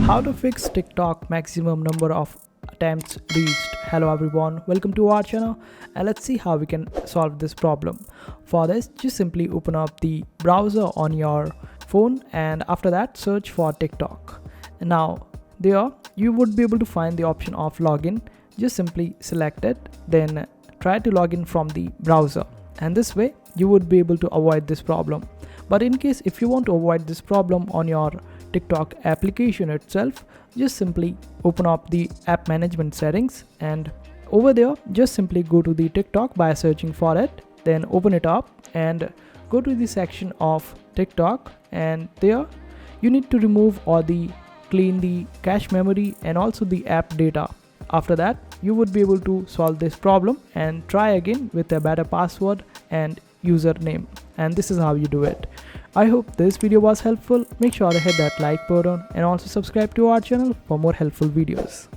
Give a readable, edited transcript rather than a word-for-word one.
How to fix TikTok maximum number of attempts reached. Hello everyone, welcome to our channel and let's see how we can solve this problem. For this, just simply open up the browser on your phone and after that search for TikTok. And now there you would be able to find the option of login. Just simply select it, then try to log in from the browser, and this way you would be able to avoid this problem. But in case if you want to avoid this problem on your TikTok application itself, just simply open up the app management settings, and over there just simply go to the TikTok by searching for it, then open it up and go to the section of TikTok, and there you need to remove or clean the cache memory and also the app data. After that you would be able to solve this problem and try again with a better password and username, and this is how you do it. I hope this video was helpful. Make sure to hit that like button and also subscribe to our channel for more helpful videos.